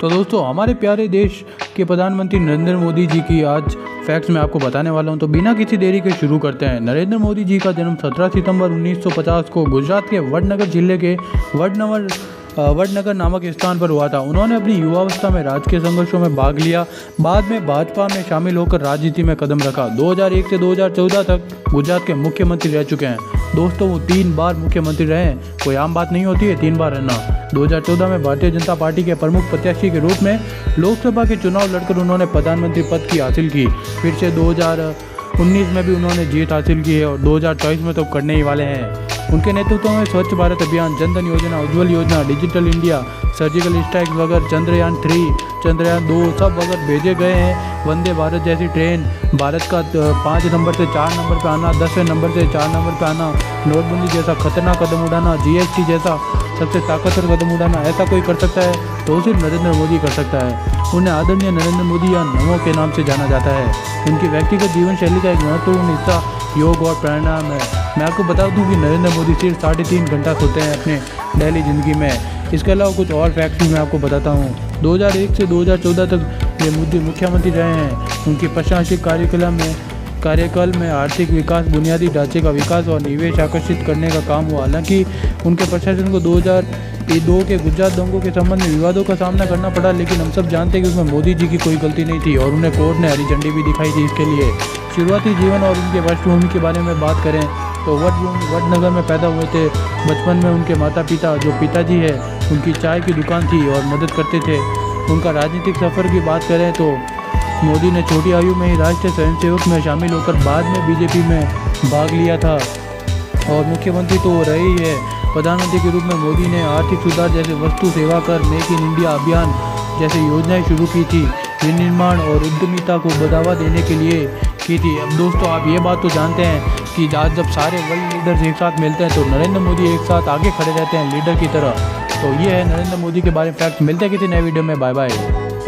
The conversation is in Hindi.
तो दोस्तों, हमारे प्यारे देश के प्रधानमंत्री नरेंद्र मोदी जी की आज फैक्ट्स मैं आपको बताने वाला हूं। तो बिना किसी देरी के शुरू करते हैं। नरेंद्र मोदी जी का जन्म 17 सितंबर 1950 को गुजरात के वडनगर जिले के वडनगर नामक स्थान पर हुआ था। उन्होंने अपनी युवावस्था में राजकीय संघर्षों में भाग लिया। बाद में भाजपा में शामिल होकर राजनीति में कदम रखा। 2001 से 2014 तक गुजरात के मुख्यमंत्री रह चुके हैं। दोस्तों, वो 3 बार मुख्यमंत्री रहे हैं। कोई आम बात नहीं होती है 3 बार रहना। 2014 में भारतीय जनता पार्टी के प्रमुख प्रत्याशी के रूप में लोकसभा के चुनाव लड़कर उन्होंने प्रधानमंत्री पद की हासिल की। फिर से 2019 में भी उन्होंने जीत हासिल की है और 2024 में तो करने ही वाले हैं। उनके नेतृत्व में स्वच्छ भारत अभियान, जनधन योजना, उज्ज्वल योजना, डिजिटल इंडिया, सर्जिकल स्ट्राइक वगैरह, चंद्रयान 3, चंद्रयान 2 सब वगैरह भेजे गए हैं। वंदे भारत जैसी ट्रेन, भारत का 5 नंबर से 4 नंबर पर आना, 10वें नंबर से 4 नंबर पर आना, नोटबंदी जैसा खतरनाक कदम उठाना, GST जैसा सबसे ताकतवर कदम उठाना, ऐसा कोई कर सकता है तो सिर्फ नरेंद्र मोदी कर सकता है। उन्हें आदरणीय नरेंद्र मोदी या नमो के नाम से जाना जाता है। उनकी व्यक्तिगत जीवन शैली का एक महत्वपूर्ण हिस्सा योग और प्राणायाम है। मैं आपको बता दूं कि नरेंद्र मोदी सिर्फ 3.5 घंटा सोते हैं अपने डेली ज़िंदगी में। इसके अलावा कुछ और फैक्ट्स भी मैं आपको बताता हूँ। 2001 से 2014 तक ये मोदी मुख्यमंत्री रहे हैं। उनके प्रशासनिक कार्यकाल में आर्थिक विकास, बुनियादी ढांचे का विकास और निवेश आकर्षित करने का काम हुआ। हालांकि उनके प्रशासन को 2002 के गुजरात दंगों के संबंध में विवादों का सामना करना पड़ा, लेकिन हम सब जानते हैं कि उसमें मोदी जी की कोई गलती नहीं थी और उन्हें कोर्ट ने हरी झंडी भी दिखाई थी इसके लिए। शुरुआती जीवन और उनके पृष्ठभूमि के बारे में बात करें तो वडनगर में पैदा हुए थे। बचपन में उनके माता पिता, जो पिताजी है, उनकी चाय की दुकान थी और मदद करते थे। उनका राजनीतिक सफ़र की बात करें तो मोदी ने छोटी आयु में ही राष्ट्रीय स्वयंसेवक में शामिल होकर बाद में बीजेपी में भाग लिया था और मुख्यमंत्री तो वो रहे ही है। प्रधानमंत्री के रूप में मोदी ने आर्थिक सुधार जैसे वस्तु सेवा कर, मेक इन इंडिया अभियान जैसे योजनाएं शुरू की थी, विनिर्माण और उद्यमिता को बढ़ावा देने के लिए की थी। अब दोस्तों, आप ये बात तो जानते हैं कि आज जब सारे वर्ल्ड लीडर्स एक साथ मिलते हैं तो नरेंद्र मोदी एक साथ आगे खड़े रहते हैं लीडर की तरह। तो ये है नरेंद्र मोदी के बारे में फैक्ट। मिलते हैं किसी नए वीडियो में। Bye bye.